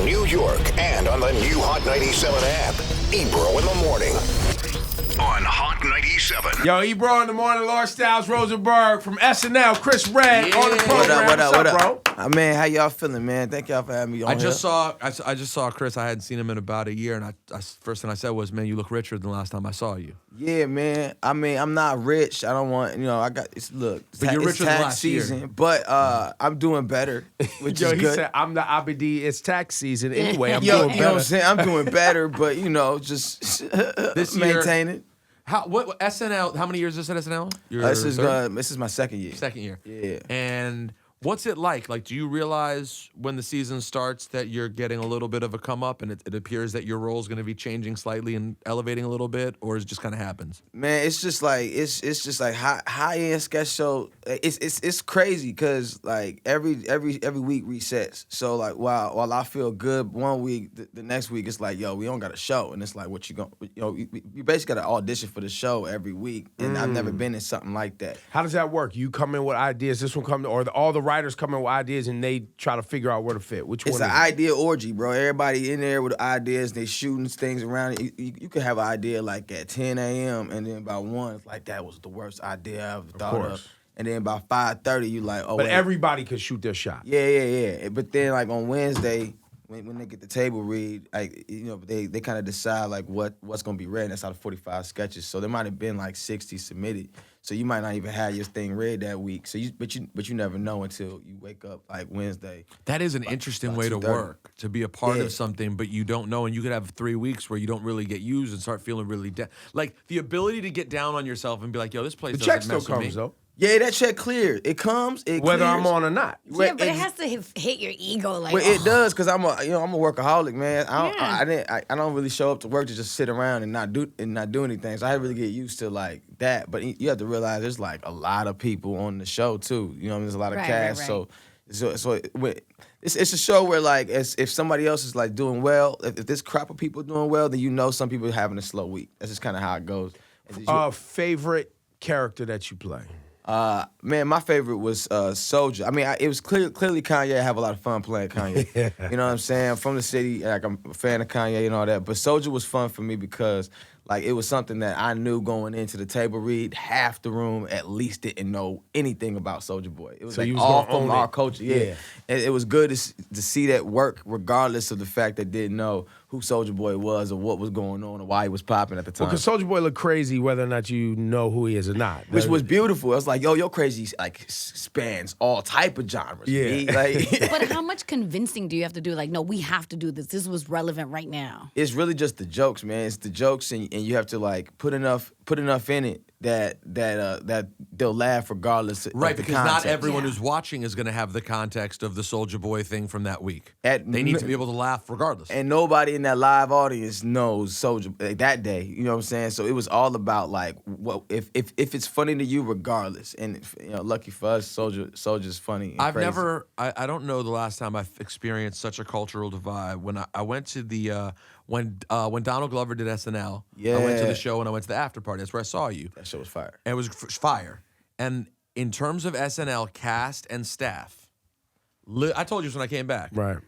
New York, and on the new Hot 97 app. Ebro in the morning on Hot 97. Yo, Ebro in the morning, Lord Styles Rosenberg from SNL Chris Redd on the program. What up, bro? Man, how y'all feeling, man? Thank y'all for having me on I just saw Chris. I hadn't seen him in about a year, and I first thing I said was, "Man, you look richer than the last time I saw you." Yeah, man. I mean, I'm not rich. I don't want, I got look. But you're richer than tax last season, year. But I'm doing better, which Yo, is he good. said, I'm the Abidi. It's tax season anyway. I'm Yo, doing you know better. what I'm saying? I'm doing better, but just This year- maintain it. What SNL? How many years is this at SNL? This is my second year. Second year. Yeah. And what's it like? Like, do you realize when the season starts that you're getting a little bit of a come up, and it appears that your role is going to be changing slightly and elevating a little bit, or is it just kind of happens? Man, it's just like high end sketch show. It's crazy because like every week resets. So like while I feel good one week, the next week it's like, yo, we don't got a show, and it's like, what you going? You basically got to audition for the show every week, and I've never been in something like that. How does that work? You come in with ideas. This one come, or all the writers come in with ideas, and they try to figure out where to fit. Which It's one? an idea orgy, bro. Everybody in there with ideas. They shooting things around. You could have an idea like at 10 a.m. and then by 1, it's like, that was the worst idea I ever thought of. And then by 5:30, you like, oh. But wait. everybody could shoot their shot. Yeah. But then like on Wednesday, when they get the table read, like they kind of decide like what's gonna be read. And that's out of 45 sketches. So there might have been like 60 submitted. So you might not even have your thing read that week. So but you never know until you wake up like Wednesday. That is an interesting way to 2:30. work, to be a part Yeah. of something, but you don't know, and you could have 3 weeks where you don't really get used and start feeling really down. Like the ability to get down on yourself and be like, yo, this place The doesn't check still mess with me. comes though, Yeah, that check clears. It comes. It whether clears. I'm on or not. Yeah, but it has to hit your ego. Like, Well, it does, cause I'm a workaholic, man. I don't really show up to work to just sit around and not do anything. So I really get used to like that. But you have to realize there's like a lot of people on the show too. There's a lot of cast. Right. So it's a show where like if somebody else is like doing well, if this crop of people doing well, then some people are having a slow week. That's just kind of how it goes. Favorite character that you play? Man, my favorite was Soulja. I mean, it was clearly Kanye. I have a lot of fun playing Kanye. You know what I'm saying? I'm from the city. Like, I'm a fan of Kanye and all that. But Soulja was fun for me because like it was something that I knew going into the table read. Half the room at least didn't know anything about Soulja Boy. It was So like you was all gonna from own our it. culture. Yeah. And it was good to see that work regardless of the fact that didn't know who Soulja Boy was or what was going on or why he was popping at the time. Because Soulja Boy look crazy whether or not you know who he is or not. Which was beautiful. I was like, yo, your crazy like spans all type of genres. Yeah. B. Like, but how much convincing do you have to do? Like, no, we have to do this. This was relevant right now. it's really just the jokes, man. It's the jokes, and you have to like put enough in it that they'll laugh regardless. Right, of the because not context. everyone Yeah. who's watching is going to have the context of the Soulja Boy thing from that week. They They need to be able to laugh regardless. And nobody in that live audience knows Soulja that day. You know what I'm saying? So it was all about like, what if it's funny to you regardless. And lucky for us, Soulja's funny. And I've crazy. I don't know the last time I've experienced such a cultural divide. When I went to the when Donald Glover did SNL, I went to Yeah. the show and I went to the after party. That's where I saw you. That show was fire. And it was fire. And in terms of SNL cast and staff, I told you this when I came back. right.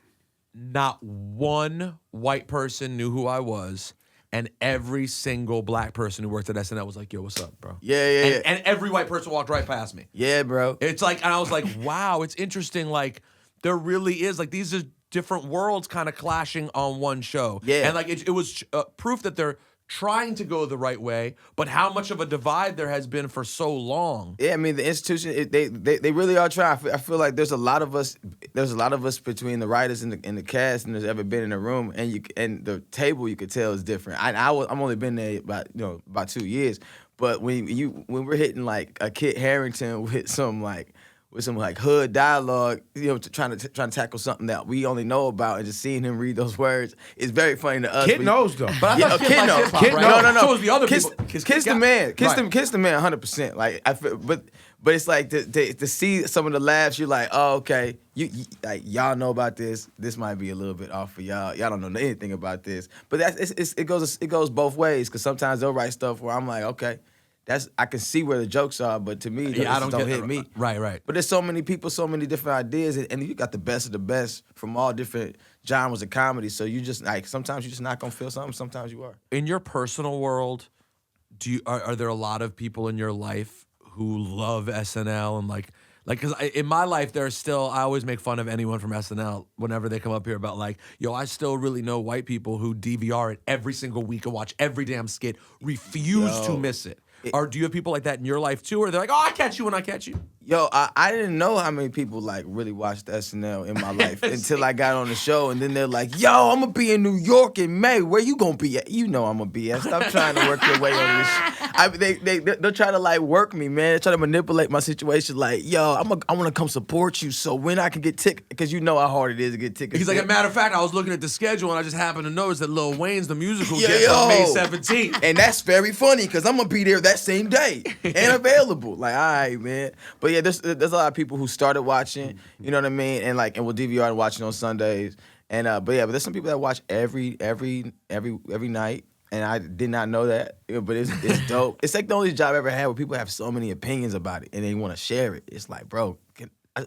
Not one white person knew who I was, and every single black person who worked at SNL was like, "Yo, what's up, bro?" Yeah. And every white person walked right past me. Yeah, bro. It's like, and I was like, wow, it's interesting. Like, there really is, like, these are different worlds kind of clashing on one show. Yeah. And, like, it was proof that they're trying to go the right way, but how much of a divide there has been for so long. Yeah, I mean the institution. They really are trying. I feel like there's a lot of us. There's a lot of us between the writers and the cast, and there's ever been in a room, and the table you could tell is different. I'm only been there about 2 years, but when we're hitting like a Kit Harington with some hood dialogue, trying to tackle something that we only know about, and just seeing him read those words is very funny to us. Kid knows though. But I thought Kid knows. Kid No. So is the other Kiss, people. kiss the man. Kiss the man 100%. Like I feel, but it's like to see some of the laughs, you're like, oh, okay, you like y'all know about this. This might be a little bit off for y'all. Y'all don't know anything about this. But it goes both ways, because sometimes they'll write stuff where I'm like, okay, I can see where the jokes are, but to me, Yeah, I don't get hit me. Right. But there's so many people, so many different ideas, and you got the best of the best from all different genres of comedy. So you just like sometimes you're just not gonna feel something. Sometimes you are. In your personal world, are there a lot of people in your life who love SNL and like because in my life I always make fun of anyone from SNL whenever they come up here about like, yo, I still really know white people who DVR it every single week and watch every damn skit, refuse to miss it. Or do you have people like that in your life too? Or they're like, oh, I catch you when I catch you. Yo, I didn't know how many people like really watched SNL in my life until I got on the show, and then they're like, "Yo, I'm gonna be in New York in May. Where you gonna be at?" You know I'm gonna be at. Stop trying to work your way on this. They'll try to like work me, man. They try to manipulate my situation. Like, yo, I want to come support you. So when I can get tickets, because you know how hard it is to get tickets. He's like, as a matter of fact, I was looking at the schedule and I just happened to notice that Lil Wayne's the musical Yo, gets on May 17th. And that's very funny because I'm gonna be there that same day and available. Like, all right, man. But yeah, there's a lot of people who started watching, you know what I mean, and will DVR and watching on Sundays. And but there's some people that watch every night, and I did not know that. But it's dope. It's like the only job I ever had where people have so many opinions about it and they want to share it. It's like, bro,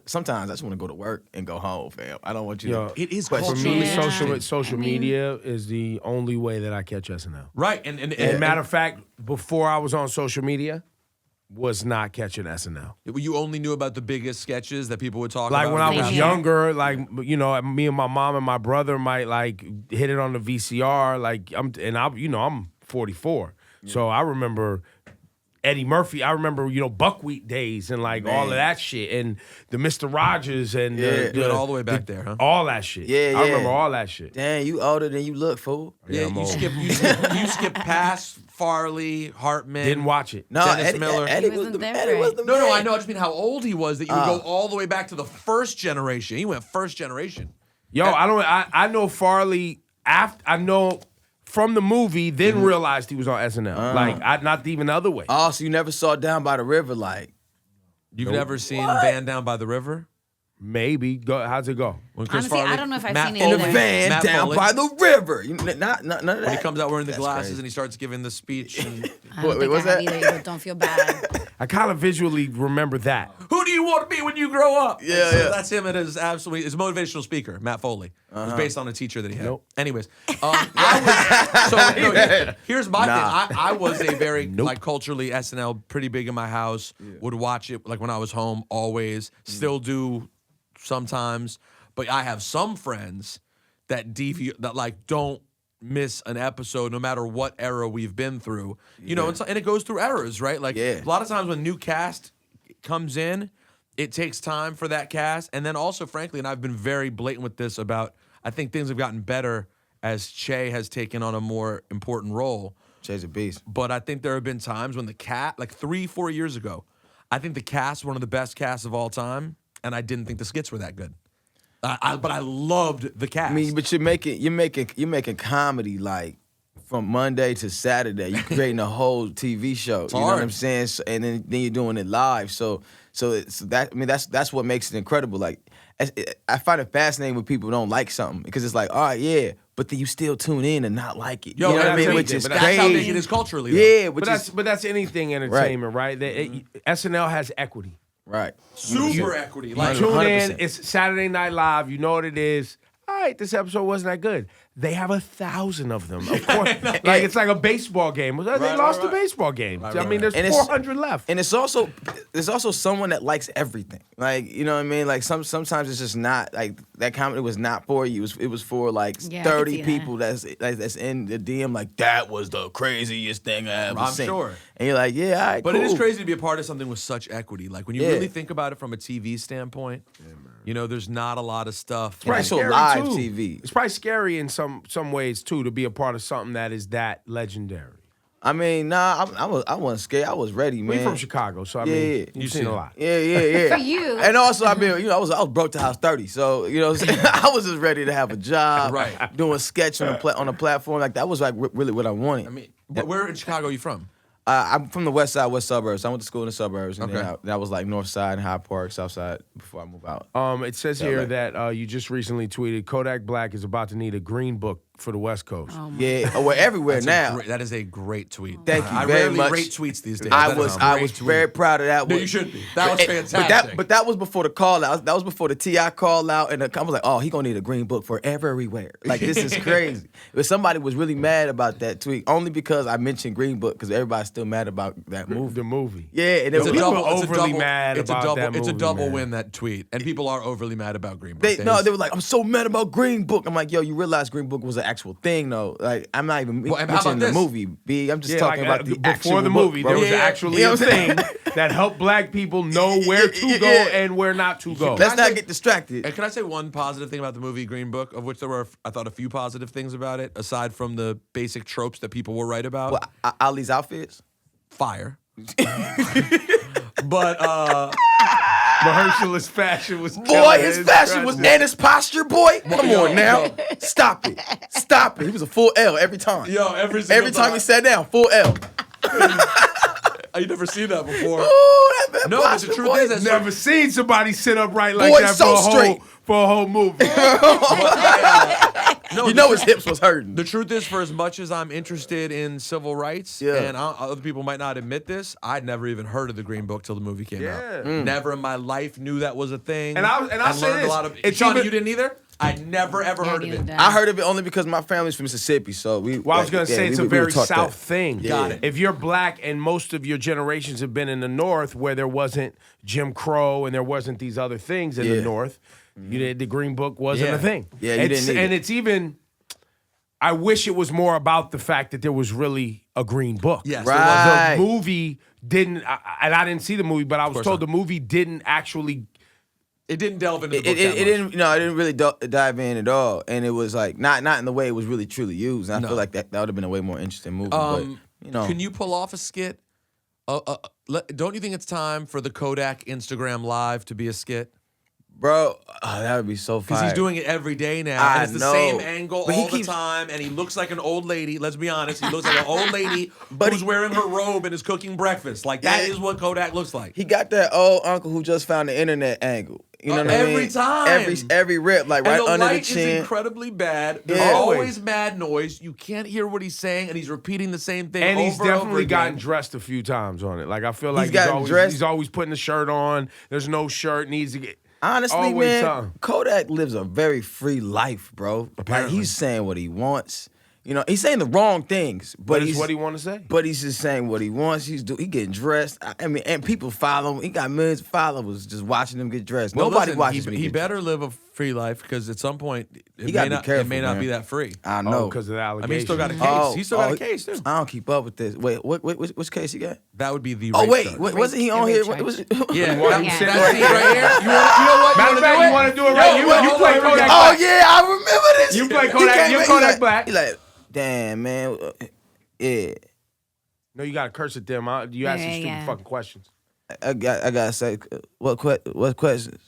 sometimes I just want to go to work and go home, fam. I don't want you to. It is For culturally me, social media is the only way that I catch SNL. right. And matter of fact, before I was on social media, was not catching SNL. You only knew about the biggest sketches that people would talk Like about? when I was Same. younger, like, you know, me and my mom and my brother might like hit it on the VCR. Like I'm 44, so I remember Eddie Murphy. I remember Buckwheat days and like all of that shit and the Mr. Rogers and Yeah. You went all the way back there, huh? all that shit. Yeah, I yeah. remember all that shit. Damn, you older than you look, fool. Yeah, I'm you old. skip past Farley, Hartman. Didn't watch it. No, Dennis Miller. Eddie He was wasn't the there Eddie for was it. the No, man. I know. I just mean how old he was. That you would go all the way back to the first generation. He went first generation. Yo, I know Farley after I know from the movie, then realized he was on SNL. Like not even the other way. Oh, so you never saw Down by the River, like. You've never seen Van Down by the River? Maybe. How's it go? When Chris Honestly, Farley, I don't know if I've Matt seen it In the either. van Matt down Foley. by the river. None of that. When he comes out wearing the That's glasses crazy. and he starts giving the speech. And, I don't Wait, think what's I have that? either, but don't feel bad. I kind of visually remember that. who do you want to be when you grow up? Yeah, So yeah. That's him at his motivational speaker, Matt Foley. It was based on a teacher that he had. Nope. Anyways, here's my thing. I was a very like culturally SNL pretty big in my house. Would watch it like when I was home always. Still do sometimes. But I have some friends that like don't miss an episode no matter what era we've been through. You know, and it goes through eras, right? Like a lot of times when new cast comes in, it takes time for that cast. And then also, frankly, and I've been very blatant with this about, I think things have gotten better as Che has taken on a more important role. Che's a beast. But I think there have been times when the cast, like 3-4 years ago, I think the cast, one of the best casts of all time, and I didn't think the skits were that good. But I loved the cast. I mean, but you're making comedy like from Monday to Saturday. You're creating a whole TV show. You know what I'm saying? So, and then you're doing it live. So that, I mean, that's what makes it incredible. Like I find it fascinating when people don't like something because it's like, all right, yeah, but then you still tune in and not like it. Yo, you know what I that's mean? it. Which is But that's how big crazy. it is culturally. Though. Yeah, But that's anything entertainment, right? SNL has equity. right. Super equity. You Like, tune in, 100%. it's Saturday Night Live, you know what it is. All right, this episode wasn't that good. They have 1,000 of them. Of course, like it's like a baseball game. They lost the baseball game. I mean, there's And it's- 400 left. And there's also someone that likes everything. Like, you know what I mean? Like sometimes it's just not like that comedy was not for you. It was for like Yeah, I can 30 see that. people that's in the DM like that was the craziest thing I ever I'm seen. sure. And you're like, yeah, all right, But cool. it is crazy to be a part of something with such equity. Like when you Yeah. really think about it from a TV standpoint, you know, there's not a lot of stuff. Right, like- so Scary, live too. TV. It's probably scary in some ways too to be a part of something that is that legendary. I mean, nah, I wasn't scared. I was ready, man. We from Chicago, so I Yeah, mean, yeah. you've seen a lot. Yeah. For you. And also, I mean, you know, I was broke to house 30, so you know, I was just ready to have a job, Right. doing sketch on a platform like that was like really what I wanted. I mean, where in Chicago are you from? I'm from the west suburbs. I went to school in the suburbs, and Okay. then I was like north side and Hyde Park, south side before I moved out. It says here that you just recently tweeted Kodak Black is about to need a green book for the West Coast. Yeah, we're everywhere now. That is a great tweet. Thank you I very rarely much. rate tweets these days. I That is was a I great was tweet. very proud of that. No, one. you should be. That was fantastic. But that was before the call out. That was before the T.I. call out, and I was like, oh, he gonna need a green book for everywhere. Like this is crazy. But somebody was really mad about that tweet only because I mentioned Green Book because everybody's still mad about that movie. The movie. Yeah, and it It's was a People double, are it's a overly double- mad it's about a double, that It's a movie, double man. win, that tweet. And people are overly mad about Green Book. they were like, I'm so mad about Green Book. I'm like, yo, you realize Green Book was an actual thing though. Like I'm not even Well, and how mentioning about the this? movie. B, I'm just Yeah, talking like, about the before actual the book, movie, bro. there was Yeah, actually yeah. a thing that helped black people know where to go Yeah. and where not to go. Let's not get distracted. And can I say one positive thing about the movie Green Book, of which there were, I thought, a few positive things about it, aside from the basic tropes that people will write about? Well, Ali's outfits. Fire. But Mahershala's fashion was Boy, killing his it. fashion was and his posture, boy. Come on now. Stop it. Stop it. He was a full L every time. yo, every Every time he sat down, full L. you never seen that before. Ooh, that man No, but posture, the truth boy. is that Never seen somebody sit upright like Boy, that so for straight. a whole movie. You know his hips was hurting. The truth is, for as much as I'm interested in civil rights, Yeah. and other people might not admit this, I'd never even heard of the Green Book till the movie came Yeah. out. Never in my life knew that was a thing. And I'll say learned this, a lot of. it's Shawnee, even- you didn't either. I never ever heard of it. I heard of it only because my family's from Mississippi, so we. Well, I was going to say it's a we were very taught South that. thing. Got it. If you're black and most of your generations have been in the North where there wasn't Jim Crow and there wasn't these other things in the Yeah. North, the Green Book wasn't Yeah. a thing. Yeah, you didn't need And it. it's even, I wish it was more about the fact that there was really a Green Book. Yes, Right. The movie didn't, and I didn't see the movie, but I was course told not. the movie didn't actually. It didn't delve into the It book that much. didn't. No, it didn't really dive in at all, and it was like not in the way it was really truly used. And I No. feel like that would have been a way more interesting movie. But you know, Can you pull off a skit? Don't you think it's time for the Kodak Instagram Live to be a skit? bro, that would be so fire. Because he's doing it every day now. I And it's the know. same angle But he all the keeps- time. And he looks like an old lady. Let's be honest. He looks like an old lady But who's he- wearing her robe and is cooking breakfast. Like, that Yeah. is what Kodak looks like. He got that old uncle who just found the internet angle. You know what I mean? Every time. Every rip, like And right the under the light is chin. incredibly bad. There's Yeah. always mad noise. You can't hear what he's saying, and he's repeating the same thing And over he's and over definitely again. gotten dressed a few times on it. Like I feel like he's gotten always, dressed? he's always putting the shirt on. There's no shirt. Needs to get. Honestly, always man, something. Kodak lives a very free life, bro. Like Apparently. he's saying what he wants. You know, he's saying the wrong things, but But it's he's what he want to say. But he's just saying what he wants. He getting dressed. I mean, and people follow him. He got millions of followers just watching him get dressed. Well, Nobody listen, watches him. He better live a free life because at some point it gotta may be not, careful, it may not man. be that free. I know. because of the I allegations. mean, he still got a case. Oh, He still got oh, a case too. I don't keep up with this. Wait, which case he got? That would be the. Oh rape wait, charge. wasn't he on Rape here? charge. Was it- Yeah, want that, him Yeah. sitting that right scene right here. You know what? Matter of fact, you want to do it right? You play hold on, Kodak Oh Black. yeah, I remember this. You play He Kodak- came you're in, he Kodak like- Black. He like, damn man, yeah. No, you gotta curse at them. You ask Yeah, these stupid yeah. fucking questions. I gotta say, what questions?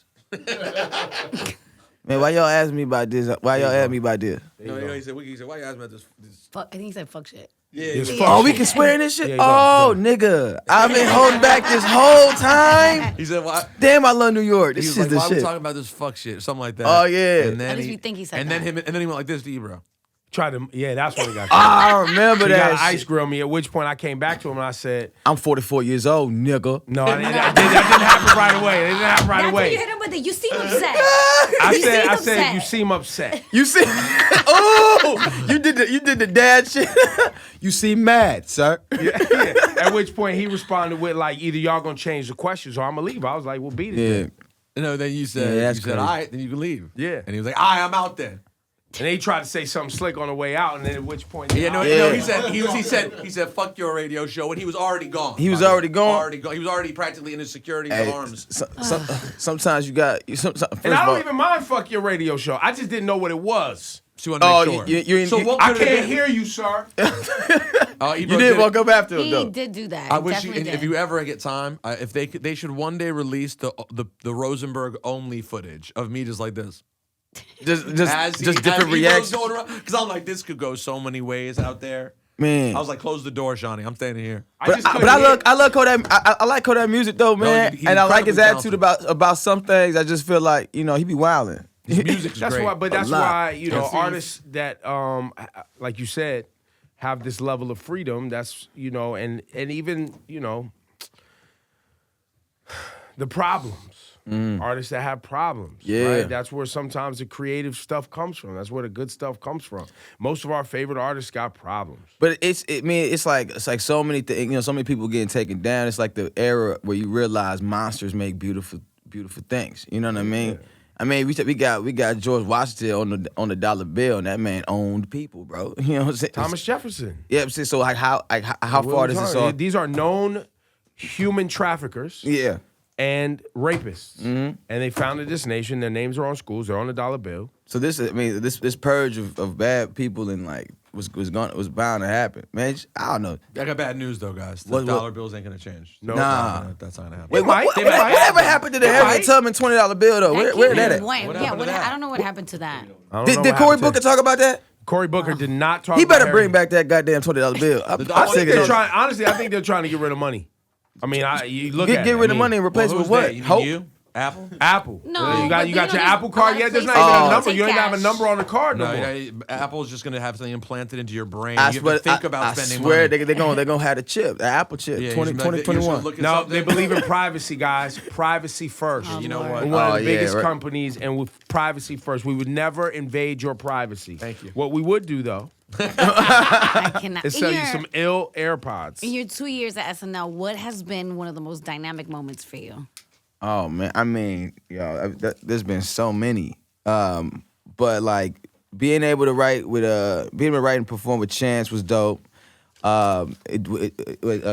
Man, why y'all ask me about this? Why y'all ask me about this? No, he said, why you asking about this? Fuck, I think he said fuck shit. It's Yeah. fuck Oh, we shit. can swear in this shit? Yeah, you Oh, nigga. I've been holding back this whole time. He said, why? Damn, I love New York. He This was is like, the why are we shit. talking about this fuck shit or something like that? Oh, yeah. And then At least we think he said and that. then and then he went like this to Ebro. Try to, yeah, that's what he got. I remember He got that to ice shit. grill me. At which point I came back to him and I said, I'm 44 years old, nigga. "No, that didn't happen right away. It didn't happen right That's when away." you hit him with it. You seem upset. I You said, seem I said, upset. you seem upset. You see? Oh, you did the dad shit. You seem mad, sir. Yeah. At which point he responded with like, either y'all gonna change the questions or I'm gonna leave. I was like, well, beat it. Yeah. Then. No, then you said, Yeah, that's you said, crazy. all right, then you can leave. Yeah. And he was like, all right, I'm out then. And then he tried to say something slick on the way out, and then at which point, Yeah, no, Yeah. no. He said, fuck your radio show, and he was already gone. He was by the way. already gone? Already gone. He was already practically in his security Hey, arms. sometimes you got. First and I of all, don't even mind fuck your radio show. I just didn't know what it was. So you want to Oh, make sure. you- so you- what I could it can't have been? hear you, sir. Ebro you did walk up after him He though. did do that. I wish you, Definitely if did. you ever get time, if they should one day release the Rosenberg only footage of me just like this. Just different reactions. Because I'm like, this could go so many ways out there. Man. I was like, close the door, Shawnee. I'm standing here. But I love Kodak. I like Kodak music though, man. he's and I like his incredibly attitude about some things. I just feel like he be wilding. His music's That's great. why, but that's lot. why Yes, artists that like you said have this level of freedom. That's and even the problems. Artists that have problems. Yeah. Right? That's where sometimes the creative stuff comes from. That's where the good stuff comes from. Most of our favorite artists got problems. But it's like so many things. So many people getting taken down. It's like the era where you realize monsters make beautiful things. You know what I mean? Yeah. I mean, we got George Washington on the dollar bill, and that man owned people, bro. You know what I'm saying? Thomas Jefferson. Yeah, so like how far does this all? These are known human traffickers. Yeah. And rapists. Mm-hmm. And they founded this nation. Their names are on schools. They're on the dollar bill. So this purge of bad people and like was bound to happen, man. I don't know. I got bad news though, guys. The What- dollar bills ain't gonna change. No. Nah. That's not gonna happen. Wait, might. They might. whatever happened to the Harriet Tubman $20 bill though? Where that at? What happened to that? I don't know what happened to that. I don't know Did what Cory happened to- Booker talk about that? Cory Booker did not talk He about better bring Harry. back that goddamn $20 bill. I I'm think sick of they're this. trying. Honestly, I think they're trying to get rid of money. I mean, you look at Get it. rid I of mean, money and replace Well, with who's what? that? You mean Hope? you? Apple? Apple. No, you but got you your know, there's Apple a card lot of yet? There's not places even a that number. take You don't even have a cash. number on the card no, No, more. Apple's just gonna have something implanted into your brain. I You have swear, to think about I spending swear money. they're gonna have the chip, the Apple chip, Yeah, 2021. No, they believe in privacy, guys. Privacy first. Oh, You know Lord. what? We're one of Oh, the yeah, biggest right. companies, and with privacy first, we would never invade your privacy. Thank you. What we would do though I cannot. is sell you some ill AirPods. In your 2 years at SNL, what has been one of the most dynamic moments for you? Oh man, I mean, there's been so many, but like being able to write and perform with Chance was dope.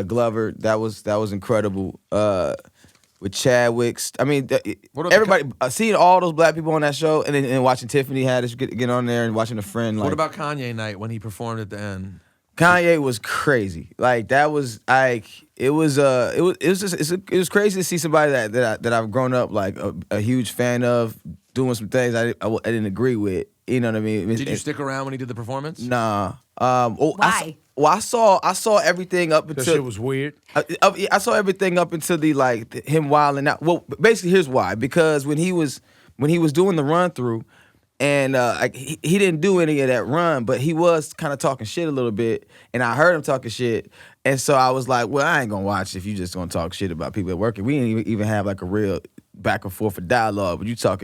Glover, that was incredible. With Chadwick's, I mean, What are everybody seeing all those black people on that show, and then watching Tiffany Haddish get on there and watching a friend. Like, What about Kanye night when he performed at the end? Kanye was crazy. Like that was like it was crazy to see somebody that I've grown up like a huge fan of doing some things I didn't agree with. You know what I mean? Did you stick around when he did the performance? Nah. Why? I saw everything up That until shit was weird. I saw everything up until him wilding out. Well, basically, here's why. Because when he was doing the run through, and he didn't do any of that run, but he was kind of talking shit a little bit, and I heard him talking shit, and so I was like, well, I ain't gonna watch if you just gonna talk shit about people at work. And we didn't even have like a real back and forth for dialogue, but you talk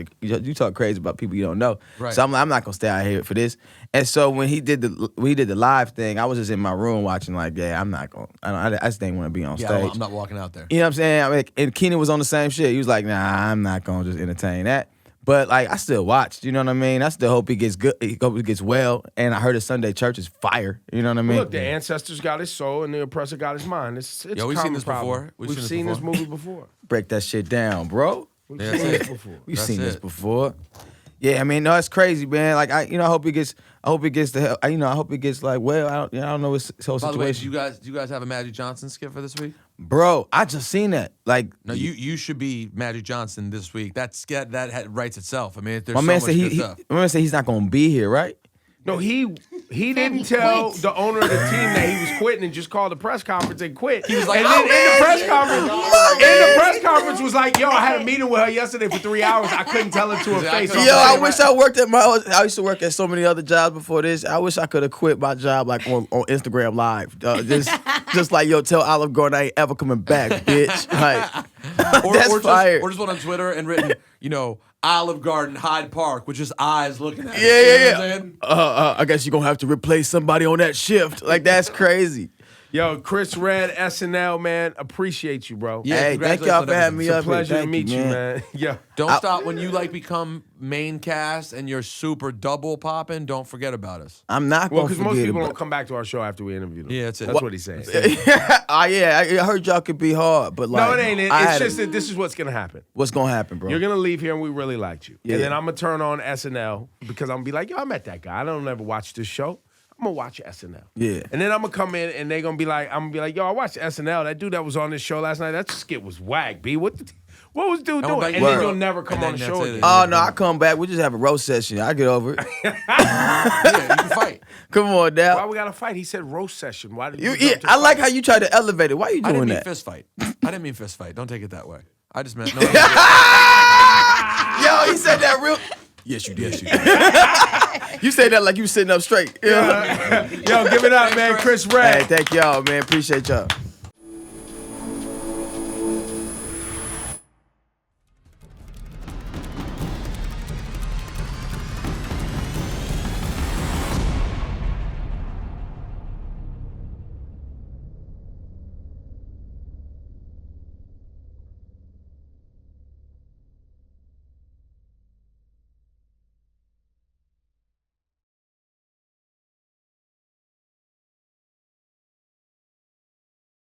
crazy about people you don't know. Right. So I'm not gonna stay out here for this. And so when he did the live thing, I was just in my room watching like, yeah, I'm not gonna. I just didn't want to be on Yeah, stage. I'm not walking out there. You know what I'm saying? I mean, and Keenan was on the same shit. He was like, nah, I'm not gonna just entertain that. But like, I still watched. You know what I mean? I still hope he gets good. I hope he gets well. And I heard his Sunday church is fire. You know what I mean? Look, the ancestors got his soul and the oppressor got his mind. It's Yo, we've a seen common this problem. before. We've seen this movie before. Break that shit down, bro. We've Yeah, seen that's this it. before. We've That's seen this it. before. Yeah, I mean, no, it's crazy, man. Like I hope he gets the help. I hope he gets like well. I don't know his whole By the way, situation. do you guys have a Magic Johnson skit for this week? Bro, I just seen that. Like No, you should be Magic Johnson this week. That skit writes itself. I mean, there's my so man much said good stuff. my man said he's not gonna be here, right? No, he didn't he tell quit. the owner of the team that he was quitting and just called the press conference and quit. He was like, and then in the press conference was like, yo, I had a meeting with her yesterday for 3 hours. I couldn't tell her to her face. Yo, I wish I worked at I used to work at so many other jobs before this. I wish I could have quit my job like on Instagram Live. Just like, yo, tell Olive Garden I ain't ever coming back, bitch. Like, that's fire. Or just went on Twitter and written, Olive Garden, Hyde Park, with just eyes looking at it. Yeah. You know what I'm saying? I guess you're gonna have to replace somebody on that shift. Like, that's crazy. Yo, Chris Redd, SNL, man, appreciate you, bro. Yeah, Hey, thank congratulations y'all on for having me It's a up here. pleasure to Thank meet you, man. Yeah. Don't stop when you become main cast and you're super double popping. Don't forget about us. I'm not Well, gonna because forget most people about don't come back to our show after we interview them. Yeah, that's it. That's what he's saying. I heard y'all could be hard, but like, No, it ain't. It's just that this is what's going to happen. what's gonna happen, bro? You're going to leave here and we really liked you. Yeah. And then I'm going to turn on SNL because I'm going to be like, yo, I met that guy. I don't ever watch this show. I'm going to watch SNL. Yeah. And then I'm going to come in and they're going to be like, I'm going to be like, yo, I watched SNL. That dude that was on this show last night, that skit was whack, B. What was dude doing? back And to then work. you'll never come And on the then show that's it. again. Oh no, I come back. We just have a roast session. I get over it. Yeah, you can fight. Come on, Why Dal. we got to fight? He said roast session. Why did You, you yeah, jump to I like fight? how you tried to elevate it. Why you I didn't doing mean that? fist fight. I didn't mean fist fight. Don't take it that way. I just meant no. Yo, he said that real. Yes, you did. You say that like you sitting up straight. Yo, give it up, man. Chris Redd. Hey, thank y'all, man. Appreciate y'all.